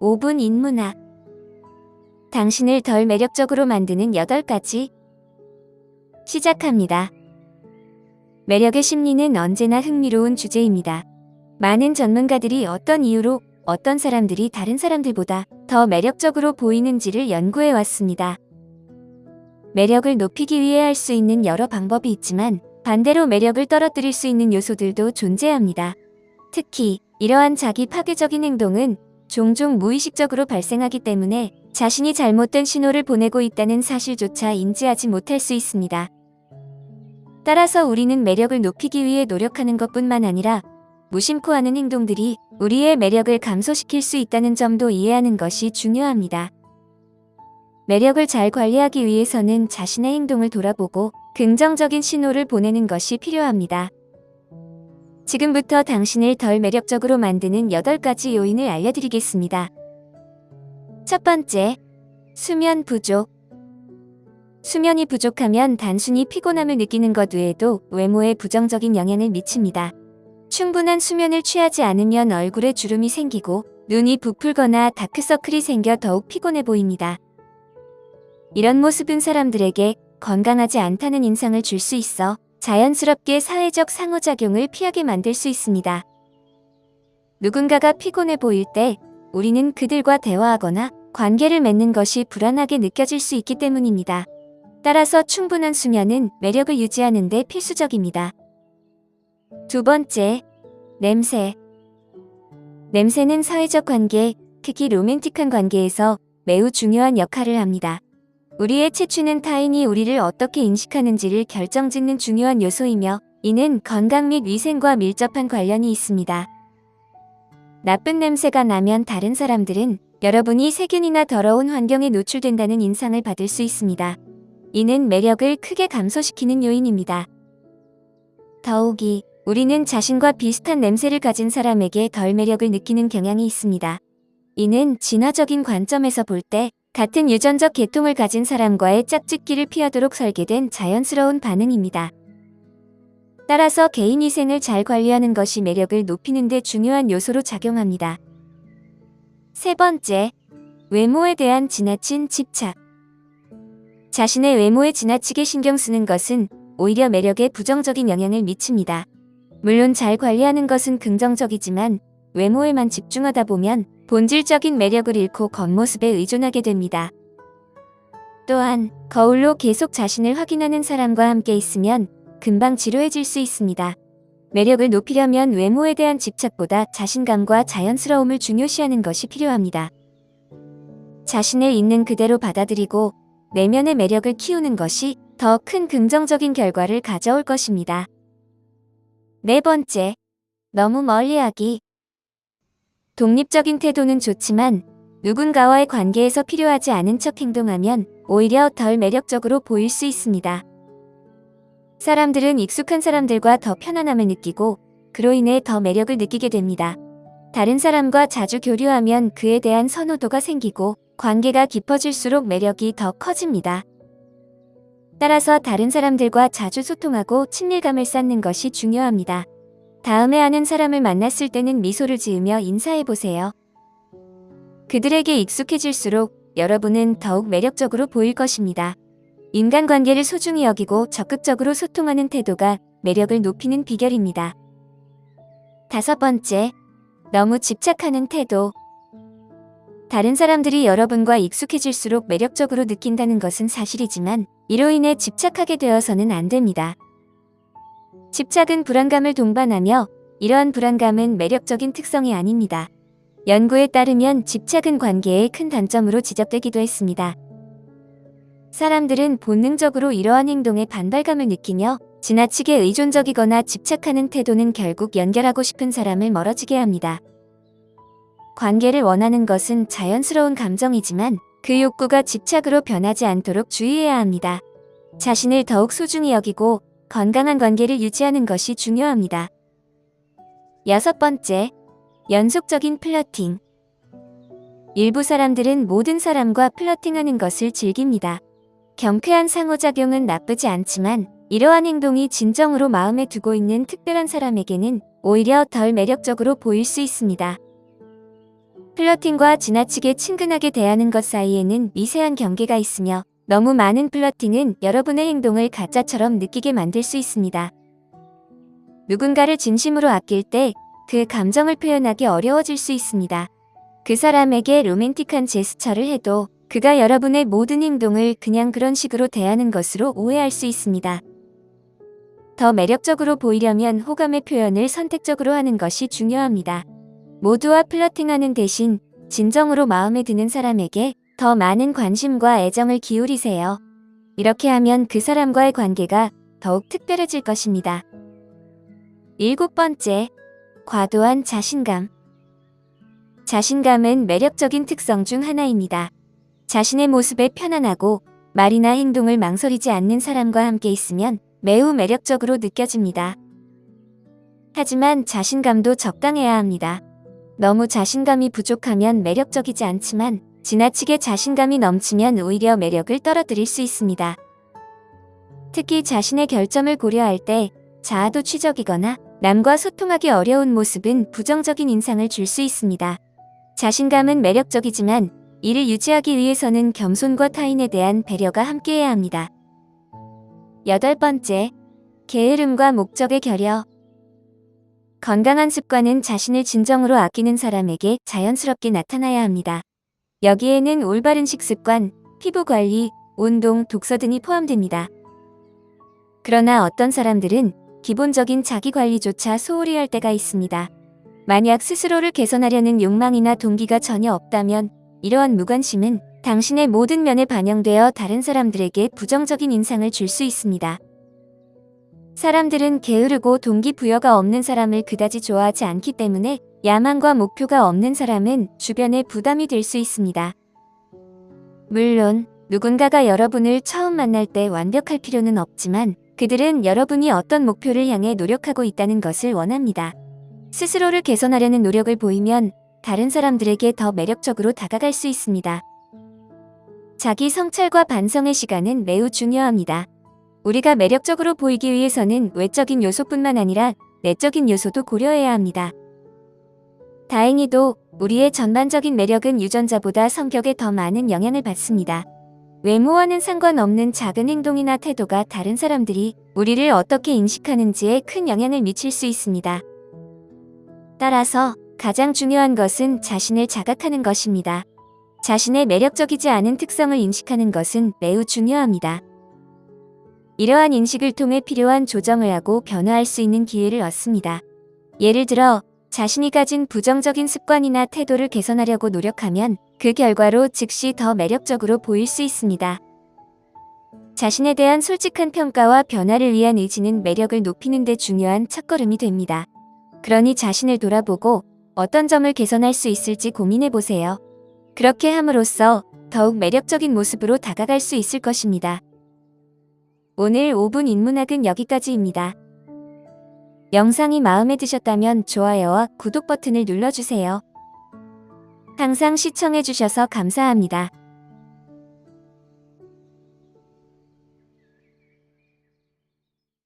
5분 인문학. 당신을 덜 매력적으로 만드는 8가지. 시작합니다. 매력의 심리는 언제나 흥미로운 주제입니다. 많은 전문가들이 어떤 이유로 어떤 사람들이 다른 사람들보다 더 매력적으로 보이는지를 연구해 왔습니다. 매력을 높이기 위해 할 수 있는 여러 방법이 있지만 반대로 매력을 떨어뜨릴 수 있는 요소들도 존재합니다. 특히 이러한 자기 파괴적인 행동은 종종 무의식적으로 발생하기 때문에 자신이 잘못된 신호를 보내고 있다는 사실조차 인지하지 못할 수 있습니다. 따라서 우리는 매력을 높이기 위해 노력하는 것뿐만 아니라 무심코 하는 행동들이 우리의 매력을 감소시킬 수 있다는 점도 이해하는 것이 중요합니다. 매력을 잘 관리하기 위해서는 자신의 행동을 돌아보고 긍정적인 신호를 보내는 것이 필요합니다. 지금부터 당신을 덜 매력적으로 만드는 8가지 요인을 알려드리겠습니다. 첫 번째, 수면 부족. 수면이 부족하면 단순히 피곤함을 느끼는 것 외에도 외모에 부정적인 영향을 미칩니다. 충분한 수면을 취하지 않으면 얼굴에 주름이 생기고 눈이 부풀거나 다크서클이 생겨 더욱 피곤해 보입니다. 이런 모습은 사람들에게 건강하지 않다는 인상을 줄 수 있어 자연스럽게 사회적 상호작용을 피하게 만들 수 있습니다. 누군가가 피곤해 보일 때 우리는 그들과 대화하거나 관계를 맺는 것이 불안하게 느껴질 수 있기 때문입니다. 따라서 충분한 수면은 매력을 유지하는 데 필수적입니다. 두 번째, 냄새. 냄새는 사회적 관계, 특히 로맨틱한 관계에서 매우 중요한 역할을 합니다. 우리의 체취는 타인이 우리를 어떻게 인식하는지를 결정짓는 중요한 요소이며 이는 건강 및 위생과 밀접한 관련이 있습니다. 나쁜 냄새가 나면 다른 사람들은 여러분이 세균이나 더러운 환경에 노출된다는 인상을 받을 수 있습니다. 이는 매력을 크게 감소시키는 요인입니다. 더욱이 우리는 자신과 비슷한 냄새를 가진 사람에게 덜 매력을 느끼는 경향이 있습니다. 이는 진화적인 관점에서 볼 때 같은 유전적 계통을 가진 사람과의 짝짓기를 피하도록 설계된 자연스러운 반응입니다. 따라서 개인위생을 잘 관리하는 것이 매력을 높이는 데 중요한 요소로 작용합니다. 세 번째, 외모에 대한 지나친 집착. 자신의 외모에 지나치게 신경 쓰는 것은 오히려 매력에 부정적인 영향을 미칩니다. 물론 잘 관리하는 것은 긍정적이지만 외모에만 집중하다 보면 본질적인 매력을 잃고 겉모습에 의존하게 됩니다. 또한 거울로 계속 자신을 확인하는 사람과 함께 있으면 금방 지루해질 수 있습니다. 매력을 높이려면 외모에 대한 집착보다 자신감과 자연스러움을 중요시하는 것이 필요합니다. 자신을 있는 그대로 받아들이고 내면의 매력을 키우는 것이 더 큰 긍정적인 결과를 가져올 것입니다. 네 번째, 너무 멀리하기. 독립적인 태도는 좋지만 누군가와의 관계에서 필요하지 않은 척 행동하면 오히려 덜 매력적으로 보일 수 있습니다. 사람들은 익숙한 사람들과 더 편안함을 느끼고 그로 인해 더 매력을 느끼게 됩니다. 다른 사람과 자주 교류하면 그에 대한 선호도가 생기고 관계가 깊어질수록 매력이 더 커집니다. 따라서 다른 사람들과 자주 소통하고 친밀감을 쌓는 것이 중요합니다. 다음에 아는 사람을 만났을 때는 미소를 지으며 인사해보세요. 그들에게 익숙해질수록 여러분은 더욱 매력적으로 보일 것입니다. 인간관계를 소중히 여기고 적극적으로 소통하는 태도가 매력을 높이는 비결입니다. 다섯 번째, 너무 집착하는 태도. 다른 사람들이 여러분과 익숙해질수록 매력적으로 느낀다는 것은 사실이지만 이로 인해 집착하게 되어서는 안 됩니다. 집착은 불안감을 동반하며 이러한 불안감은 매력적인 특성이 아닙니다. 연구에 따르면 집착은 관계의 큰 단점으로 지적되기도 했습니다. 사람들은 본능적으로 이러한 행동에 반발감을 느끼며 지나치게 의존적이거나 집착하는 태도는 결국 연결하고 싶은 사람을 멀어지게 합니다. 관계를 원하는 것은 자연스러운 감정이지만 그 욕구가 집착으로 변하지 않도록 주의해야 합니다. 자신을 더욱 소중히 여기고 건강한 관계를 유지하는 것이 중요합니다. 여섯 번째, 연속적인 플러팅. 일부 사람들은 모든 사람과 플러팅하는 것을 즐깁니다. 경쾌한 상호작용은 나쁘지 않지만 이러한 행동이 진정으로 마음에 두고 있는 특별한 사람에게는 오히려 덜 매력적으로 보일 수 있습니다. 플러팅과 지나치게 친근하게 대하는 것 사이에는 미세한 경계가 있으며 너무 많은 플러팅은 여러분의 행동을 가짜처럼 느끼게 만들 수 있습니다. 누군가를 진심으로 아낄 때 그 감정을 표현하기 어려워질 수 있습니다. 그 사람에게 로맨틱한 제스처를 해도 그가 여러분의 모든 행동을 그냥 그런 식으로 대하는 것으로 오해할 수 있습니다. 더 매력적으로 보이려면 호감의 표현을 선택적으로 하는 것이 중요합니다. 모두와 플러팅하는 대신 진정으로 마음에 드는 사람에게 더 많은 관심과 애정을 기울이세요. 이렇게 하면 그 사람과의 관계가 더욱 특별해질 것입니다. 7번째, 과도한 자신감. 자신감은 매력적인 특성 중 하나입니다. 자신의 모습에 편안하고 말이나 행동을 망설이지 않는 사람과 함께 있으면 매우 매력적으로 느껴집니다. 하지만 자신감도 적당해야 합니다. 너무 자신감이 부족하면 매력적이지 않지만 지나치게 자신감이 넘치면 오히려 매력을 떨어뜨릴 수 있습니다. 특히 자신의 결점을 고려할 때 자아도취적이거나 남과 소통하기 어려운 모습은 부정적인 인상을 줄 수 있습니다. 자신감은 매력적이지만 이를 유지하기 위해서는 겸손과 타인에 대한 배려가 함께해야 합니다. 8번째, 게으름과 목적의 결여. 건강한 습관은 자신을 진정으로 아끼는 사람에게 자연스럽게 나타나야 합니다. 여기에는 올바른 식습관, 피부 관리, 운동, 독서 등이 포함됩니다. 그러나 어떤 사람들은 기본적인 자기관리조차 소홀히 할 때가 있습니다. 만약 스스로를 개선하려는 욕망이나 동기가 전혀 없다면 이러한 무관심은 당신의 모든 면에 반영되어 다른 사람들에게 부정적인 인상을 줄 수 있습니다. 사람들은 게으르고 동기부여가 없는 사람을 그다지 좋아하지 않기 때문에 야망과 목표가 없는 사람은 주변에 부담이 될 수 있습니다. 물론 누군가가 여러분을 처음 만날 때 완벽할 필요는 없지만 그들은 여러분이 어떤 목표를 향해 노력하고 있다는 것을 원합니다. 스스로를 개선하려는 노력을 보이면 다른 사람들에게 더 매력적으로 다가갈 수 있습니다. 자기 성찰과 반성의 시간은 매우 중요합니다. 우리가 매력적으로 보이기 위해서는 외적인 요소뿐만 아니라 내적인 요소도 고려해야 합니다. 다행히도 우리의 전반적인 매력은 유전자보다 성격에 더 많은 영향을 받습니다. 외모와는 상관없는 작은 행동이나 태도가 다른 사람들이 우리를 어떻게 인식하는지에 큰 영향을 미칠 수 있습니다. 따라서 가장 중요한 것은 자신을 자각하는 것입니다. 자신의 매력적이지 않은 특성을 인식하는 것은 매우 중요합니다. 이러한 인식을 통해 필요한 조정을 하고 변화할 수 있는 기회를 얻습니다. 예를 들어 자신이 가진 부정적인 습관이나 태도를 개선하려고 노력하면 그 결과로 즉시 더 매력적으로 보일 수 있습니다. 자신에 대한 솔직한 평가와 변화를 위한 의지는 매력을 높이는 데 중요한 첫걸음이 됩니다. 그러니 자신을 돌아보고 어떤 점을 개선할 수 있을지 고민해 보세요. 그렇게 함으로써 더욱 매력적인 모습으로 다가갈 수 있을 것입니다. 오늘 5분 인문학은 여기까지입니다. 영상이 마음에 드셨다면 좋아요와 구독 버튼을 눌러주세요. 항상 시청해주셔서 감사합니다.